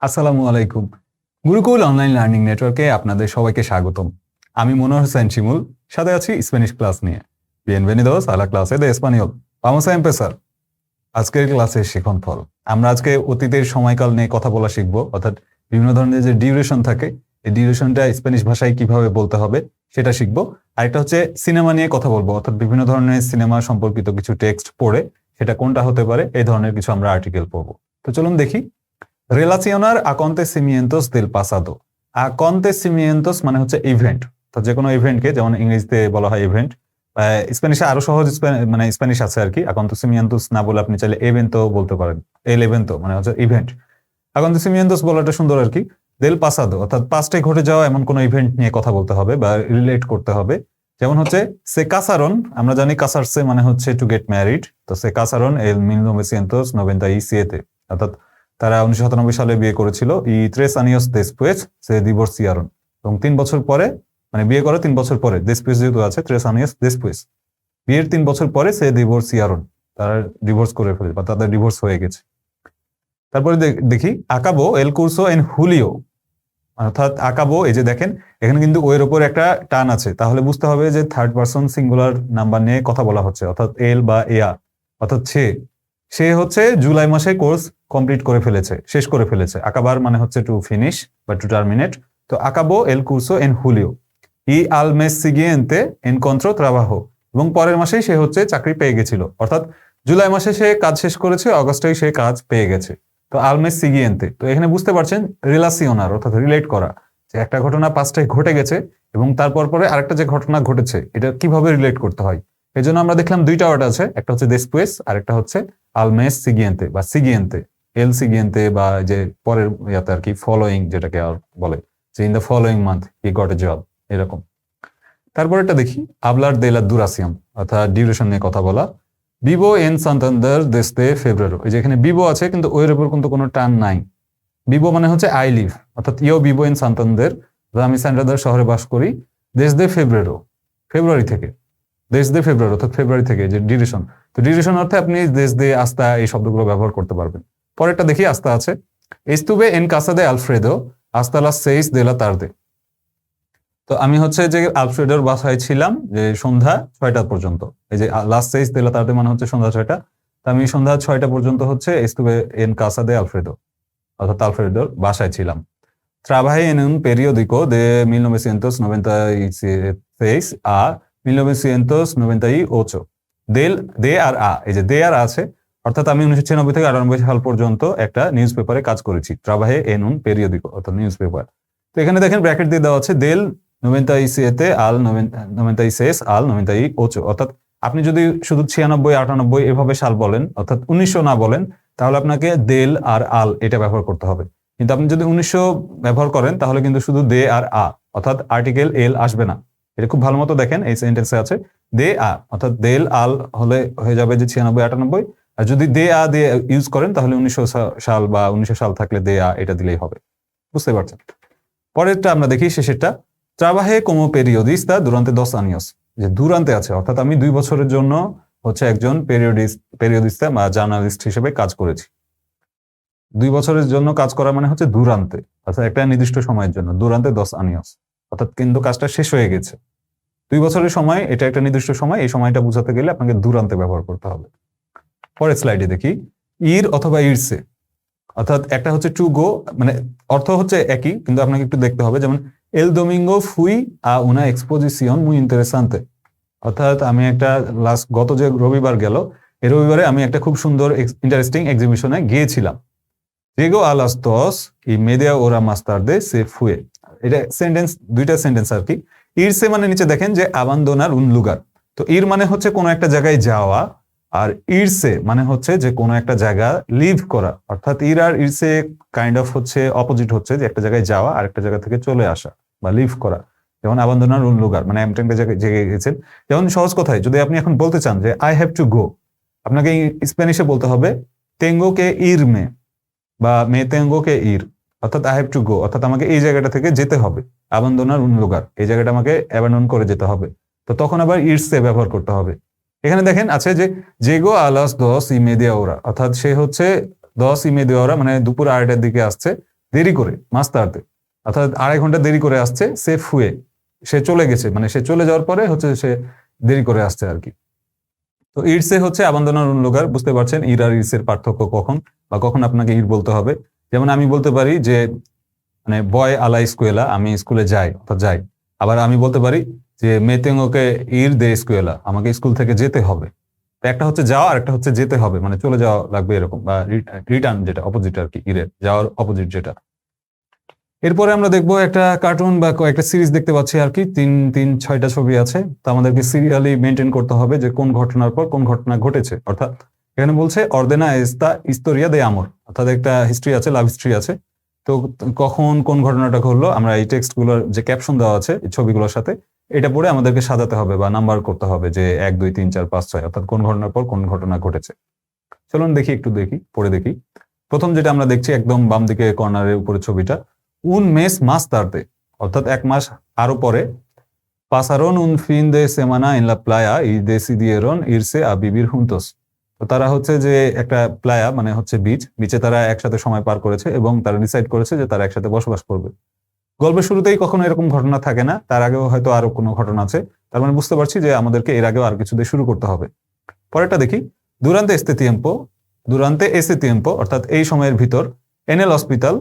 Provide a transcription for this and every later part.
আসসালামু আলাইকুম। Gurukul online learning নেটওয়ার্কে আপনাদের সবাইকে স্বাগতম। আমি মনোহর হোসেন শিমুল, সাথে আছি স্প্যানিশ ক্লাস নিয়ে। Bienvenidos a la clase de español. Vamos a empezar. আজকের ক্লাসের শিখন ফল। আমরা আজকে অতীতের সময়কাল নিয়ে কথা বলা শিখব, অর্থাৎ বিভিন্ন ধরনের যে ডিউরেশন থাকে, এই ডিউরেশনটা স্প্যানিশ ভাষায় কিভাবে বলতে হবে সেটা শিখব। আরেকটা হচ্ছে সিনেমা নিয়ে কথা বলবো, অর্থাৎ বিভিন্ন ধরনের সিনেমা সম্পর্কিত কিছু টেক্সট পড়ে সেটা কোনটা হতে পারে এই ধরনের কিছু আমরা আর্টিকেল পড়বো। তো চলুন দেখি। রিলেশনার acontecimientos del pasado. acontecimientos মানে হচ্ছে ইভেন্ট, তো যে কোনো ইভেন্টকে, যেমন ইংরেজিতে বলা হয় ইভেন্ট, স্প্যানিশে আরো সহজ মানে স্প্যানিশ আছে আর কি। acontecimientos না বলে আপনি চাইলে evento বলতে পারেন। el evento মানে হচ্ছে ইভেন্ট। acontecimientos বলাটা সুন্দর আর কি। del pasado অর্থাৎ পাস্টে ঘটে যাওয়া এমন কোনো ইভেন্ট নিয়ে কথা বলতে হবে বা রিলেট করতে হবে। যেমন হচ্ছে se casaron, আমরা জানি casarse মানে হচ্ছে টু গেট ম্যারিড, তো se casaron en 1997, অর্থাৎ তারা 1997 সালে বিয়ে করেছিল। y 3 años después se divorciaron, এবং 3 বছর পরে, মানে বিয়ে করে 3 বছর পরে, después যেহেতু আছে 3 años después, বিয়ের 3 বছর পরে se divorciaron, তারা ডিভোর্স করে ফেলে বা তাদের ডিভোর্স হয়ে গেছে। তারপরে দেখি acabó el curso en julio, অর্থাৎ acabó, এই যে দেখেন এখানে কিন্তু ওয়ের উপর একটা টান আছে, তাহলে বুঝতে হবে যে থার্ড পারসন সিঙ্গুলার নাম্বার নিয়ে কথা বলা হচ্ছে, অর্থাৎ এল বা এয়া, অর্থাৎ সে হচ্ছে জুলাই মাসে কোর্স কমপ্লিট করে ফেলেছে, শেষ করে ফেলেছে। আকাবার মানে হচ্ছে টু ফিনিশ বা টু টার্মিনেট। তো acabó el curso en julio y al mes siguiente encontró trabajo, এবং পরের মাসেই সে হচ্ছে চাকরি পেয়ে গেছিল, অর্থাৎ জুলাই মাসে সে কাজ শেষ করেছে, অগস্টেই সে কাজ পেয়ে গেছে। তো al mes siguiente, তো এখানে বুঝতে পারছেন রিলেশনার অর্থাৎ রিলেট করা, যে একটা ঘটনা পাস্টে ঘটে গেছে এবং তারপর পরে আরেকটা যে ঘটনা ঘটেছে এটা কিভাবে রিলেট করতে হয়। এই জন্য আমরা দেখলাম দুইটা ওয়ার্ড আছে, একটা হচ্ছে después আর একটা হচ্ছে al mes siguiente বা siguiente, el siguiente বা যে পরের ইয়াতে আর কি, ফলোইং যেটাকে আর বলে, যে in the following month he got a job, এরকম। তারপর এটা দেখি hablar de la duración, অর্থাৎ ডিউরেশন নিয়ে কথা বলা। vivo en Santander desde febrero, এই যে এখানে vivo আছে কিন্তু ওর উপর কিন্তু কোনো টান নাই। vivo মানে হচ্ছে আই লিভ, অর্থাৎ yo vivo en Santander, আমি সান্তান্দার শহরে বাস করি, desde febrero, ফেব্রুয়ারি থেকে, desde febrero অর্থাৎ ফেব্রুয়ারি থেকে, যে ডিউরেশন। তো ডিউরেশন অর্থে আপনি desde hasta এই শব্দগুলো ব্যবহার করতে পারবেন। পরেরটা দেখি hasta আছে, estuve en casa de Alfredo hasta las 6 de la tarde, তো আমি হচ্ছে যে আলফ্রেডোর বাসায় ছিলাম যে সন্ধ্যা 6টা পর্যন্ত। এই যে las 6 de la tarde মানে হচ্ছে সন্ধ্যা 6টা, তো আমি সন্ধ্যা 6টা পর্যন্ত হচ্ছে estuve en casa de Alfredo, অর্থাৎ আলফ্রেডোর বাসায় ছিলাম। Trabajé en un periódico de 1996 a 1998, de আর আ, এই যে de আর আছে, অর্থাৎ আমি 1996 থেকে 98 সাল পর্যন্ত একটা নিউজ পেপারে কাজ করেছি। Trabajé en un periódico অর্থাৎ নিউজ পেপার। তো এখানে দেখেন ব্র্যাকেট দিয়ে দেওয়া আছে del 97 al 96 al 98, অর্থাৎ আপনি যদি শুধু 96 98 এভাবে সাল বলেন, অর্থাৎ 1900 না বলেন, তাহলে আপনাকে del আর আল এটা ব্যবহার করতে হবে। কিন্তু আপনি যদি 1900 ব্যবহার করেন তাহলে কিন্তু শুধু দে আর আ, অর্থাৎ আর্টিকেল এল আসবে না। এটা খুব ভালো মতো দেখেন, এই সেন্টেন্সে আছে দে আ, অর্থাৎ দেল আল হলে হয়ে যাবে যে 96 98, আর যদি দে আ দিয়ে ইউজ করেন তাহলে 1900 সাল বা 1900 সাল থাকলে দে আ এটা দিলেই হবে। বুঝতে পারছেন? পরেরটা আমরা দেখি, শেষেরটা trabajé como periodista durante 2 años, যে দুরান্তে আছে, অর্থাৎ আমি 2 বছরের জন্য হচ্ছে একজন পেরিওডিস্তা বা জার্নালিস্ট হিসেবে কাজ করেছি। 2 বছরের জন্য কাজ করা মানে হচ্ছে দুরান্তে, অর্থাৎ একটা নির্দিষ্ট সময়ের জন্য, দুরান্তে 2 años, অর্থাৎ কিন্তু কাজটা শেষ হয়ে গেছে। 2 বছরের সময়, এটা একটা নির্দিষ্ট সময়, এই সময়টা বোঝাতে গেলে আপনাকে দুরান্তে ব্যবহার করতে হবে। পরের স্লাইডে দেখি ir অথবা irse, অর্থাৎ একটা হচ্ছে টু গো, মানে অর্থ হচ্ছে একই কিন্তু আপনাকে একটু দেখতে হবে। যেমন el domingo fui a una exposición muy interesante, অর্থাৎ আমি একটা গত যে রবিবার গেল, এই রবিবারে আমি একটা খুব সুন্দর ইন্টারেস্টিং এক্সিবিশনে গিয়েছিলাম। llegó a las 2:30 horas más tarde se fue, এটা সেন্টেন্স, দুইটা সেন্টেন্স আর কি। irse মানে নিচে দেখেন যে abandonar un lugar, তো ir মানে হচ্ছে কোনো একটা জায়গায় যাওয়া, আর irse মানে হচ্ছে যে কোনো একটা জায়গা লিভ করা, অর্থাৎ ir আর irse কাইন্ড অফ হচ্ছে অপোজিট, হচ্ছে যে একটা জায়গায় যাওয়া আর একটা জায়গা থেকে চলে আসা বা লিভ করা। যেমন abandonar un lugar মানে আপনি একটা জায়গায় গেছেন। যেমন সহজ কথায় যদি আপনি এখন বলতে চান যে I have to go, আপনাকে স্প্যানিশে বলতে হবে tengo que irme বা me tengo que ir, অর্থাৎ I have to go, অর্থাৎ আমাকে এই জায়গাটা থেকে যেতে হবে। abandonar un lugar, এই জায়গাটা আমাকে abandon করে যেতে হবে, তো তখন আবার irse ব্যবহার করতে হবে। এখানে দেখেন আছে যে llegó a las 2:30 horas, অর্থাৎ সে হচ্ছে 10:30 মানে দুপুর 2টার দিকে আসছে। দেরি করে, মাস তাড়াতে, অর্থাৎ 2.5 ঘন্টা দেরি করে আসছে, সে ফুয়ে, সে চলে গেছে, মানে সে চলে যাওয়ার পরে হচ্ছে সে দেরি করে আসছে আর কি। তো ইরসে হচ্ছে আবান্দনার উনলোগার, বুঝতে পারছেন ইর আর ইরসের পার্থক্য কখন, বা কখন আপনাকে ইর বলতে হবে। যেমন আমি বলতে পারি যে মানে বয় আলা স্কুয়েলা, আমি স্কুলে যাই অর্থাৎ যাই। আবার আমি বলতে পারি যে মেতেঙ্গোকে ইর দে স্কুয়েলা, আমাকে স্কুল থেকে যেতে হবে। তো একটা হচ্ছে যাওয়া আর একটা হচ্ছে যেতে হবে, মানে চলে যাওয়া লাগবে এরকম, বা রিটার্ন যেটা অপোজিট আর কি, ইরের যাওয়ার অপোজিট যেটা। এরপরে আমরা দেখবো একটা কার্টুন বা কয়েকটা সিরিজ দেখতে পাচ্ছি আর কি, 6টা ছবি আছে। তো আমাদেরকে সিরিয়ালি মেনটেন করতে হবে যে কোন ঘটনার পর কোন ঘটনা ঘটেছে। অর্থাৎ এখানে বলছে অর্দেনা এস্তা ইস্তোরিয়া দে আমর, অর্থাৎ একটা হিস্ট্রি আছে, লাভ হিস্ট্রি আছে। তো কখন কোন ঘটনাটা ঘটলো আমরা এই টেক্সট গুলোর যে ক্যাপশন দেওয়া আছে এই ছবিগুলোর সাথে, এটা পড়ে আমাদেরকে সাজাতে হবে বা নাম্বার করতে হবে যে 1 2 3 4 5 6, অর্থাৎ কোন ঘটনার পর কোন ঘটনা ঘটেছে। চলুন দেখি, একটু দেখি, পড়ে দেখি। প্রথম যেটা আমরা দেখছি একদম বাম দিকে কর্নারের উপরে ছবিটা, un mes más tarde, অর্থাৎ 1 মাস আরো পরে, pasaron un fin de semana en la playa y decidieron irse a vivir juntos. তো তারা হচ্ছে যে একটা প্লায়া মানে হচ্ছে বিচ, বিচে তারা একসাথে সময় পার করেছে এবং তারা ডিসাইড করেছে যে তারা একসাথে বসবাস করবে। গল্পের শুরুতেই কখনো এরকম ঘটনা থাকে না, তার আগেও হয়তো আরো কোনো ঘটনা আছে। তার মানে বুঝতে পারছি যে আমাদেরকে এর আগেও আর কিছু দিয়ে শুরু করতে হবে। পরেরটা দেখি, durante este tiempo, অর্থাৎ এই সময়ের ভিতর, en el hospital,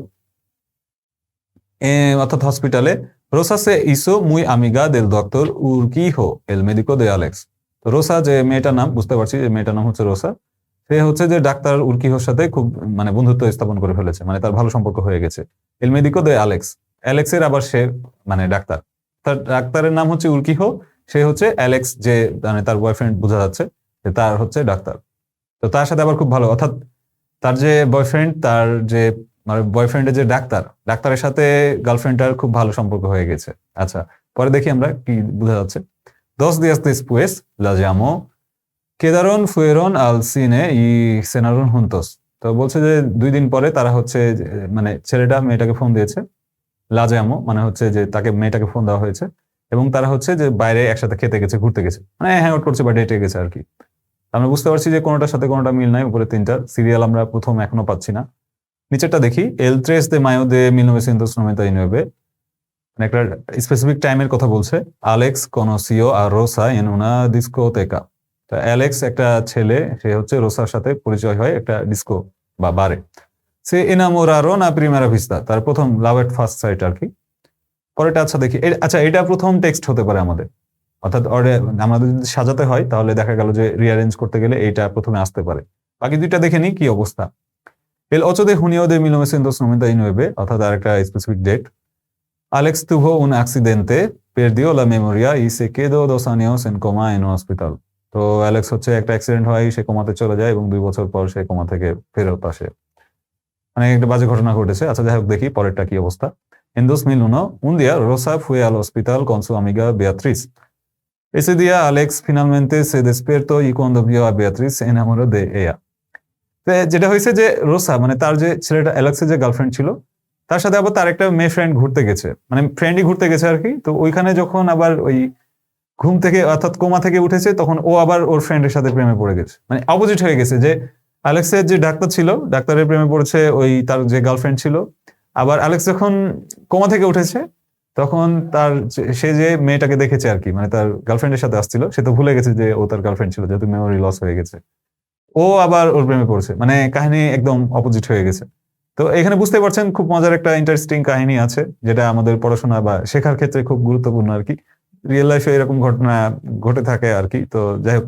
অর্থাৎ হসপিটালে, রোসা সে ইসো মুই আমিগা দেল ডক্টর উরকিহো এল মেডিকো দে আলেক্স। তো রোসা যে মেয়েটার নাম, বুঝতে পারছি যে মেয়েটার নাম হচ্ছে রোসা, সে হচ্ছে যে ডাক্তার উরকিহোর সাথে খুব মানে বন্ধুত্ব স্থাপন করে ফেলেছে, মানে তার ভালো সম্পর্ক হয়ে গেছে। এল মেডিকো দে আলেক্স, অ্যালেক্সের আবার সে মানে ডাক্তার, তার ডাক্তারের নাম হচ্ছে উরকিহো, সে হচ্ছে অ্যালেক্স যে মানে তার বয়ফ্রেন্ড, বোঝা যাচ্ছে যে তার হচ্ছে ডাক্তার। তো তার সাথে আবার খুব ভালো, অর্থাৎ তার যে বয়ফ্রেন্ড, তার যে মানে বয়ফ্রেন্ডের যে ডাক্তার, ডাক্তারের সাথে গার্লফ্রেন্ডটার খুব ভালো সম্পর্ক হয়ে গেছে। আচ্ছা, পরে দেখি আমরা কি বোঝা যাচ্ছে। 2 días después la llamó, quedaron fueron al cine y cenaron juntos. তো বলছে যে 2 দিন পরে তারা হচ্ছে মানে ছেলেটা মেয়েটাকে ফোন দিয়েছে, লা ল্যামো মানে হচ্ছে যে তাকে মেয়েটাকে ফোন দেওয়া হয়েছে, এবং তারা হচ্ছে যে বাইরে একসাথে খেতে গেছে, ঘুরতে গেছে, মানে হ্যাং আউট করছে বা ডেটে গেছে আর কি। আমরা বুঝতে পারছি যে কোনোটার সাথে কোনোটা মিল নাই, উপরে 3টা সিরিয়াল আমরা প্রথম এখনো পাচ্ছি না। নিচেরটা দেখি, এল 3 de mayo de 1999, মানে একটা স্পেসিফিক টাইমের কথা বলছে। Alex conoció a Rosa en una discoteca. তো অ্যালেক্স একটা ছেলে, সে হচ্ছে রোসার সাথে পরিচয় হয় একটা ডিস্কো বা বারে। সে enamoraron a primera vista, তার প্রথম লাভ এট ফার্স্ট সাইট আর কি। পরেটা আচ্ছা দেখি, আচ্ছা এটা প্রথম টেক্সট হতে পারে আমাদের, অর্থাৎ আমাদের যদি সাজাতে হয় তাহলে দেখা গেল যে রিঅ্যারেঞ্জ করতে গেলে এইটা প্রথমে আসতে পারে। বাকি দুইটা দেখে নিই কি অবস্থা। El 8 de junio de 1999, অর্থাৎ আরেকটা specific date, Alex tuvo un accidente, perdió la memoria y se quedó 2 años en coma en un hospital. তো অ্যালেক্স হচ্ছে একটা অ্যাক্সিডেন্ট হয়, সে কোমাতে চলে যায় এবং 2 বছর পর সে কোমা থেকে ফেরত আসে, মানে একটা বাজে ঘটনা ঘটেছে। আচ্ছা যাই হোক, দেখি পরেরটা কি অবস্থা। En 2001, un día Rosa fue al hospital con su amiga Beatriz. Ese día Alex finalmente se despertó y cuando vio a Beatriz se enamoró de ella. যেটা হয়েছে যে রোসা মানে তার যে ছেলেটা অ্যালেক্সের যে গার্লফ্রেন্ড ছিল, তার সাথে আবার তার একটা মেয়ে ফ্রেন্ড ঘুরতে গেছে, মানে ফ্রেন্ডই ঘুরতে গেছে আর কি। তো ওইখানে যখন আবার ওই ঘুম থেকে অর্থাৎ কোমা থেকে উঠেছে, তখন ও আবার ওর ফ্রেন্ডের সাথে প্রেমে পড়ে গেছে, মানে অপোজিট হয়ে গেছে, যে অ্যালেক্সের যে ডাক্তার ছিল, ডাক্তারের প্রেমে পড়েছে ওই তার যে গার্লফ্রেন্ড ছিল। আবার অ্যালেক্স যখন কোমা থেকে উঠেছে, তখন তার সে যে মেয়েটাকে দেখেছে আর কি, মানে তার গার্লফ্রেন্ডের সাথে আসছিল, সে তো ভুলে গেছে যে ও তার গার্লফ্রেন্ড ছিল, যেহেতু মেমোরি লস হয়ে গেছে। ও আবার ওর প্রেমে পড়ছে, মানে কাহিনী একদম অপোজিট হয়ে গেছে। তো এখানে বুঝতে পারছেন খুব মজার একটা ইন্টারেস্টিং কাহিনী আছে, যেটা আমাদের পড়াশোনা বা শেখার ক্ষেত্রে খুব গুরুত্বপূর্ণ আর কি। রিয়েল লাইফে এরকম ঘটনা ঘটে থাকে আর কি। তো যাই হোক,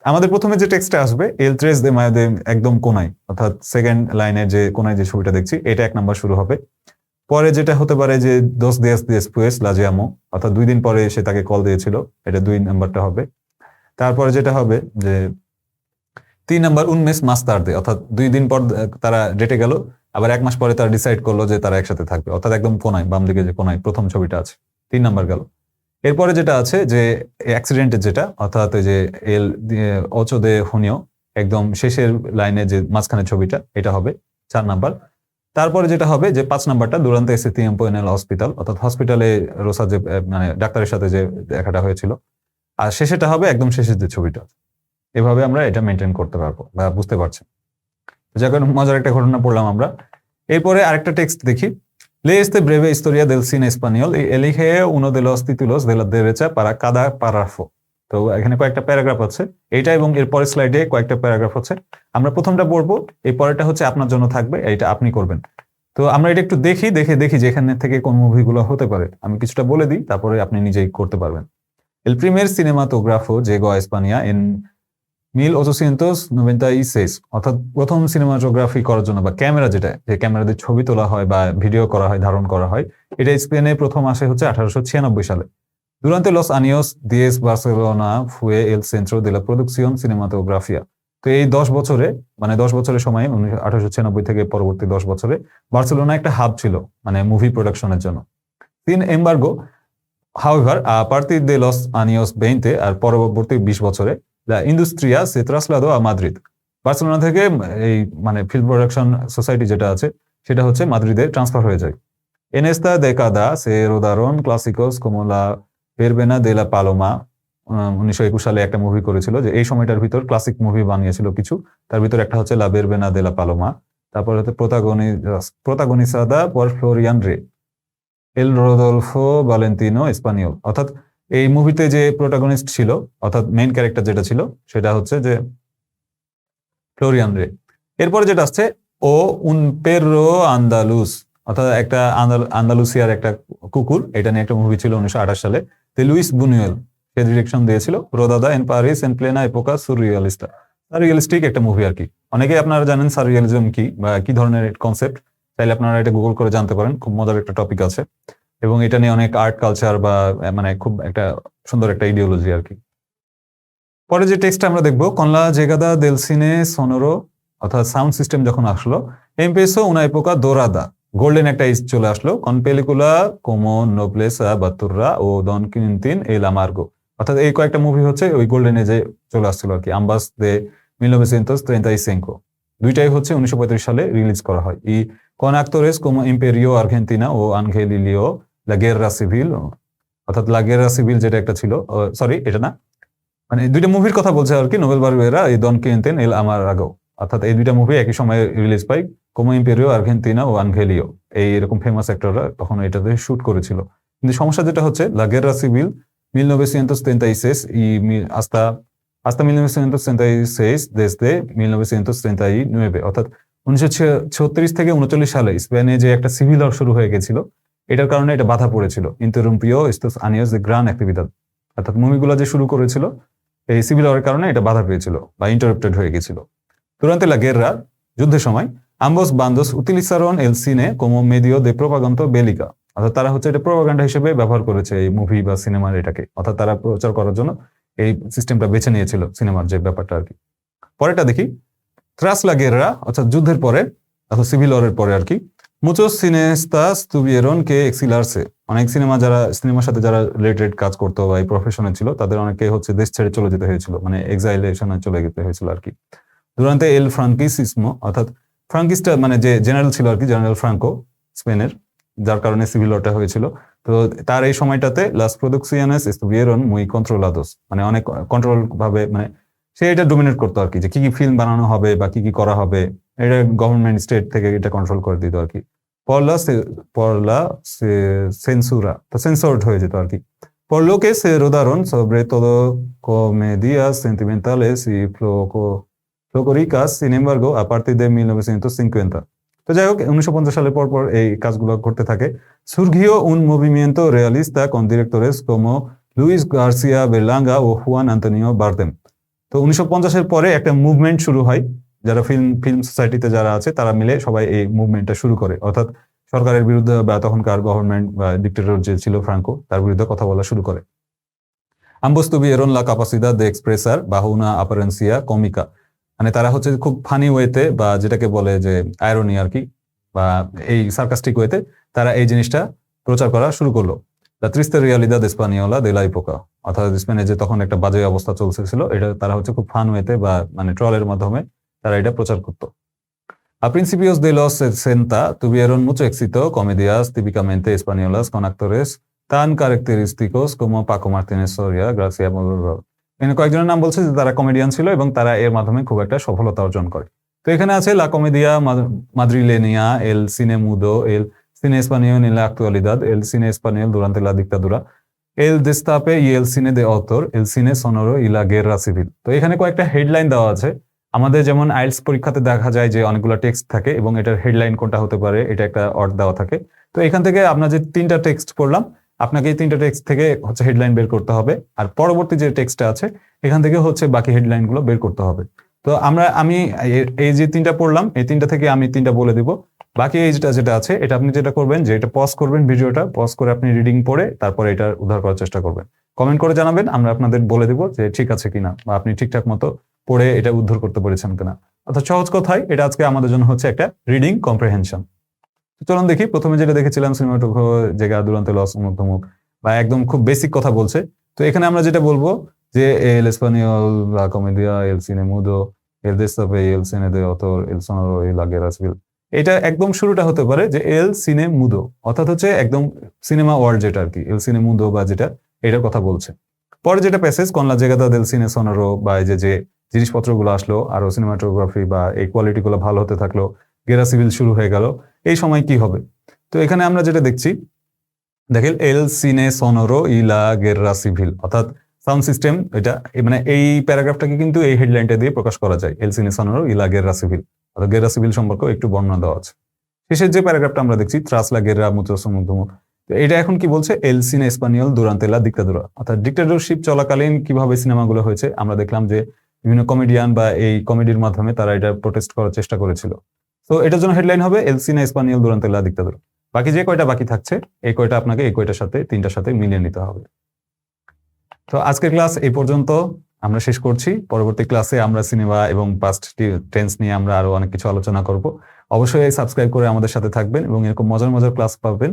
আমাদের প্রথমে যে টেক্সটটা আসবে এল 3 de mayo, একদম কোনায়, অর্থাৎ সেকেন্ড লাইনের যে কোনায় যে ছবিটা দেখছি, এটা 1 নাম্বার শুরু হবে। পরে যেটা হতে পারে যে 2 días después la llamó, অর্থাৎ 2 দিন পরে সে তাকে কল দিয়েছিল, এটা 2 নাম্বারটা হবে। তারপরে যেটা হবে যে 3 number un mes más tarde, অর্থাৎ 2 দিন পর তারা ডেটে গেল, আবার 1 মাস পরে তারা ডিসাইড করলো যে তারা একসাথে থাকবে, অর্থাৎ একদম কোনায় বাম দিকে যে কোনায় প্রথম ছবিটা আছে, 3 নাম্বার গেল। এরপরে যেটা আছে যে অ্যাক্সিডেন্টের যেটা, অর্থাৎ ওই যে এল 8 de junio, একদম শেষের লাইনে যে মাঝখানের ছবিটা, এটা হবে 4 নাম্বার। তারপরে যেটা হবে যে 5 নাম্বারটা durante ese tiempo en el hospital, অর্থাৎ হসপিটালে রোসা যে মানে ডাক্তারের সাথে যে দেখাটা হয়েছিল। আর শেষেটা হবে একদম শেষের যে ছবিটা। এভাবে আমরা এটা মেনটেন করতে পারবো বা বুঝতে পারছি। যাক, মজার একটা ঘটনা পড়লাম আমরা। এরপরে আরেকটা টেক্সট দেখি। Le este breve historia del cine español y elige uno de los títulos de la derecha para cada párrafo. তো এখানে কয়েকটা প্যারাগ্রাফ আছে, এইটা এবং এর পরের স্লাইডে কয়েকটা প্যারাগ্রাফ আছে। আমরা প্রথমটা পড়বো, এই পরেরটা হচ্ছে আপনার জন্য থাকবে, এইটা আপনি করবেন। তো আমরা এটা একটু দেখি যে এখানে থেকে কোন মুভিগুলো হতে পারে। আমি কিছুটা বলে দিই, তারপরে আপনি নিজেই করতে পারবেন। El primer cinematógrafo llegó a España en 1896, অর্থাৎ প্রথম সিনেমাটোগ্রাফি করার জন্য বা ক্যামেরা, যেটা যে ক্যামেরা দিয়ে ছবি তোলা হয় বা ভিডিও করা হয়, ধারণ করা হয়, এটা স্পেনে প্রথম আসে হচ্ছে 1896 সালে। Durante los años 10 Barcelona fue el centro de la producción cinematográfica. তো এই 10 বছরে, মানে 10 বছরের সময় 1896 থেকে পরবর্তী 10 বছরে বার্সেলোনা একটা হাব ছিল মানে মুভি প্রোডাকশনের জন্য। Sin embargo, however, a partir de los años 20 আর পরবর্তী 20 বছরে la industria se trasladó a Madrid. Barcelona থেকে এই মানে ফিল্ম প্রোডাকশন সোসাইটি যেটা আছে সেটা হচ্ছে মাদ্রিদে ট্রান্সফার হয়ে যায়। En esta década se rodaron clásicos como la Verbena de la Paloma, 1921 সালে একটা মুভি করেছিল, যে এই সময়টার ভিতর ক্লাসিক মুভি বানিয়েছিল কিছু, তার ভিতর একটা হচ্ছে La Verbena de la Paloma, তারপর হচ্ছে protagonizada por Florian Rey, El Rodolfo Valentino Español, অর্থাৎ এই মুভিতে যে প্রোটাগনিস্ট ছিল অর্থাৎ মেইন ক্যারেক্টার যেটা ছিল সেটা হচ্ছে যে ফ্লোরিয়ান রে। এরপরে যেটা আসছে ও উন পেরো আন্দালুস, অর্থাৎ একটা আন্দালুসিয়ার একটা কুকুর, এটা নিয়ে একটা মুভি ছিল 1928 সালে। তে লুইস বুনুয়েল সে ডিরেকশন দিয়েছিল। রোদাদা এন প্যারিস এন প্লেনা এপোকা সুরিয়ালিস্টা, সাররিয়ালিস্টিক একটা মুভি আর কি। অনেকেই আপনারা জানেন সাররিয়ালিজম কি বা কি ধরনের কনসেপ্ট, তাইলে আপনারা এটা গুগল করে জানতে পারেন, খুব মজার একটা টপিক আছে এবং এটা নিয়ে অনেক আর্ট কালচার বা মানে খুব একটা সুন্দর একটা ইডিওলজি আর কি। পরে যে টেক্সটটা আমরা দেখবো, কনলা জেগাদা দেল সিনে সনোরো, অর্থাৎ সাউন্ড সিস্টেম যখন আসলো, এমপেসো উনা এপোকা দোরাদা, গোল্ডেন একটা এজ চলে আসলো। কন পেলিকুলা কোমো নোবলেসা বাতুররা ও ডন কুইন্টিন এল আমার্গো, অর্থাৎ এই কয়েকটা মুভি হচ্ছে ওই গোল্ডেন এজে চলে আসছিল আর কি। আম্বাস দে 1935, দুইটাই হচ্ছে 1935 সালে রিলিজ করা হয়। ই con actores como Imperio Argentina ও আনগেলিলিও La Guerra Civil, অর্থাৎ La Guerra Civil যেটা একটা ছিল, সরি এটা না, মানে দুইটা মুভির কথা বলছে আর কি, নোবেল বারবেরা এই ডন কুইন্টিন এল আমারাগো, অর্থাৎ এই দুইটা মুভি একই সময়ে রিলিজ পায়। como Imperio Argentina ও আনগেলিও, এই এরকম ফেমাস অ্যাক্টররা তখন এটাতে শুট করেছিল। কিন্তু সমস্যা যেটা হচ্ছে La Guerra Civil 1936 y hasta 1936 desde 1939, অর্থাৎ 1936 থেকে 39 সালে স্পেনে যে একটা সিভিল ওয়ার শুরু হয়ে গেছিল, এটার কারণে এটা বাধা পড়েছিল। ইন্টাররুম্পিও estos años de gran actividad, অর্থাৎ মুভিগুলো যে শুরু করেছিল এই সিভিল ওয়ারের কারণে এটা বাধা পেয়েছিল বা ইন্টারাপ্টেড হয়ে গেছিল। Durante la guerra, যুদ্ধের সময়, ambos bandos utilizaron el cine como medio de propaganda bélica, অর্থাৎ তারা হচ্ছে এটা প্রোপাগান্ডা হিসেবে ব্যবহার করেছে এই মুভি বা সিনেমার এটাকে, অর্থাৎ তারা প্রচার করার জন্য এই সিস্টেমটা বেছে নিয়েছিল সিনেমার যে ব্যাপারটা আর কি। পরেরটা দেখি, Tras la guerra, অর্থাৎ যুদ্ধের পরে অর্থাৎ সিভিল ওয়ারের পরে আর কি, muchos cineastas tuvieron que exilarse, অনেক সিনেমার সাথে যারা রিলেটেড কাজ করতো বা এই প্রফেশনে ছিল তাদের অনেকে হচ্ছে দেশ ছেড়ে চলে যেতে হয়েছিল, মানে এক্সাইলেশনে চলে যেতে হয়েছিল আর কি। Durante el franquismo, অর্থাৎ ফ্রাঙ্কিস্টা মানে যে জেনারেল ছিল আর কি, জেনারেল ফ্রাঙ্কো স্পেনের, যার কারণে সিভিল ওয়ারটা হয়েছিল। তো তার এই সময়টাতে las producciones estuvieron muy controlados, মানে অনেক কন্ট্রোল ভাবে, মানে সে এটা ডোমিনেট করতো আর কি, যে কি কি ফিল্ম বানানো হবে বা কি কি করা হবে, এটা গভর্নমেন্ট স্টেট থেকে এটা কন্ট্রোল করে দিত আর কি। পরলা সেন্সুরা, তো সেন্সর্ড হয়ে যেত আর কি। Por lo que se rodaron sobre todo comedias sentimentales y folclóricas, sin embargo, a partir de 1950. তো যাই হোক 1950 সালের পর এই কাজগুলো করতে থাকে। Surgió un movimiento realista con directores como Luis García Berlanga ও Juan Antonio Bardem. তো 1950-এর পরে একটা মুভমেন্ট শুরু হয়, যারা ফিল্ম সোসাইটিতে যারা আছে তারা মিলে সবাই এই মুভমেন্টটা শুরু করে, অর্থাৎ সরকারের বিরুদ্ধে বা তখনকার গভর্নমেন্ট বা ডিক্টেটর যে ছিল ফ্রাঙ্কো তার বিরুদ্ধে কথা বলা শুরু করে। Ambos tuvieron la capacidad de expresar bajo una apariencia cómica, মানে তারা হচ্ছে খুব ফানি ওয়েতে বা যেটাকে বলে যে আয়রনি আর কি, বা এই সার্কাস্টিক ওয়েতে তারা এই জিনিসটা প্রচার করা শুরু করলো। La triste realidad española de la época, অর্থাৎ স্পেনে যে তখন একটা বাজে অবস্থা চলছিল, এটা তারা হচ্ছে খুব ফান ওয়েতে বা মানে ট্রলের মাধ্যমে তারা এটা প্রচার করতো। A principios de los 60 tuvieron mucho éxito comedias típicamente españolas con actores tan característicos como Paco Martínez Soria, Gracia Molero। কয়েকজনের নাম বলছে যে তারা কমেডিয়ান ছিল এবং তারা এর মাধ্যমে খুব একটা সফলতা অর্জন করে। তো এখানে আছে লা কমেডিয়া মাদ্রিলেনিয়া এল সিনে মুদো এল সিনে español en la actualidad el cine español durante la dictadura el destape y el cine de autor el cine sonoro y la guerra civil। তো এখানে কয়েকটা হেডলাইন দেওয়া আছে। আমাদের যেমন আইএলটিএস পরীক্ষাতে দেখা যায় যে অনেকগুলো টেক্সট থাকে এবং এটার হেডলাইন কোনটা হতে পারে এটা একটা অর্থ দেওয়া থাকে। তো এখান থেকে আমরা যে তিনটা টেক্সট পড়লাম, আপনাকে এই তিনটা টেক্সট থেকে হচ্ছে হেডলাইন বের করতে হবে, আর পরবর্তী যে টেক্সটটা আছে এখান থেকে হচ্ছে বাকি হেডলাইন গুলো বের করতে হবে। তো আমি এই যে তিনটা পড়লাম, এই তিনটা থেকে আমি তিনটা বলে দিব। বাকি এইটা যেটা আছে এটা আপনি যেটা করবেন যে এটা পজ করবেন, ভিডিওটা পজ করে আপনি রিডিং পড়ে তারপরে এটা উদ্ধার করার চেষ্টা করবেন। কমেন্ট করে জানাবেন, আমরা আপনাদের বলে দিব যে ঠিক আছে কিনা বা আপনি ঠিকঠাক মতো পড়ে এটা উদ্ধার করতে পেরেছেন কিনা। অর্থাৎ সহজ কথায় এটা আজকে আমাদের জন্য হচ্ছে একটা রিডিং কম্প্রিহেনশন। চলুন দেখি, প্রথমে যেটা দেখেছিলাম সিনেমাটোগ্রাফ জায়গা দুরান্তে লস মুখ বা একদম খুব বেসিক কথা বলছে। তো এখানে আমরা যেটা বলবো যে এল এসপানিওল লা কমেডিয়া এল সিনে মুদো এল দেস্তাপে এল সিনে দে অতর এল সোনোরো এল লা guerra civil। এটা একদম শুরুটা হতে পারে যে এল সিনে মুদো, অর্থাৎ হচ্ছে একদম সিনেমা ওয়ার্ল্ড যেটা আর কি, এল সিনে মুদো বা যেটা এটার কথা বলছে। পরে যেটা প্যাসেজ কন লা জায়গা দেল সিনে সোনোরো বা এই যে জিনিসপত্রগুলো আসলো আরো সিনেমাটোগ্রাফি বা এই কোয়ালিটি গুলো ভালো হতে থাকলো, গেরা সিভিল শুরু হয়ে গেল, এই সময় কি হবে। তো এখানে আমরা যেটা দেখছি দেখেন এল সিনে সোনোরো ইলা গেররা সিভিল, অর্থাৎ সাউন্ড সিস্টেম এটা মানে এই প্যারাগ্রাফটাকে কিন্তু এই হেডলাইনটা দিয়ে প্রকাশ করা যায়, এল সিনে সোনোরো ইলা গেররা সিভিল, অর্থাৎ গেররা সিভিল সম্পর্কে একটু বর্ণনা দেওয়া আছে। শেষের যে প্যারাগ্রাফটা আমরা দেখছি ত্রাস লা গেররা মুচোস মুদুমুখ, এটা এখন কি বলছে এল সিনে স্পানিওল দুরান্তে লা ডিক্টাদুরা, অর্থাৎ ডিক্টাটরশিপ চলাকালীন কিভাবে সিনেমাগুলো হয়েছে আমরা দেখলাম যে বিভিন্ন কমেডিয়ান বা এই কমেডির মাধ্যমে তারা এটা প্রোটেস্ট করার চেষ্টা করেছিল। তো এটার জন্য হেডলাইন হবে এল সিনে স্পানিওল দুরান্তে লা ডিক্টাদুরা। বাকি যে কয়টা বাকি থাকছে এই কয়টা আপনাকে এই কয়টার সাথে তিনটার সাথে মিলিয়ে নিতে হবে। তো আজকের ক্লাস এই পর্যন্ত আমরা শেষ করছি। পরবর্তী ক্লাসে আমরা সিনেমা এবং পাস্ট টেন্স নিয়ে আমরা আরো অনেক কিছু আলোচনা করব। অবশ্যই সাবস্ক্রাইব করে আমাদের সাথে থাকবেন এবং এরকম মজার মজার ক্লাস পাবেন।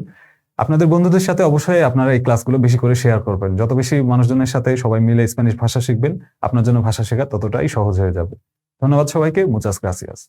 আপনাদের বন্ধুদের সাথে অবশ্যই আপনারা এই ক্লাসগুলো বেশি করে শেয়ার করবেন। যত বেশি মানুষজনের সাথে সবাই মিলে স্প্যানিশ ভাষা শিখবেন, আপনার জন্য ভাষা শেখা ততটাই সহজ হয়ে যাবে। ধন্যবাদ সবাইকে, মুচাস গ্রাসিয়াস।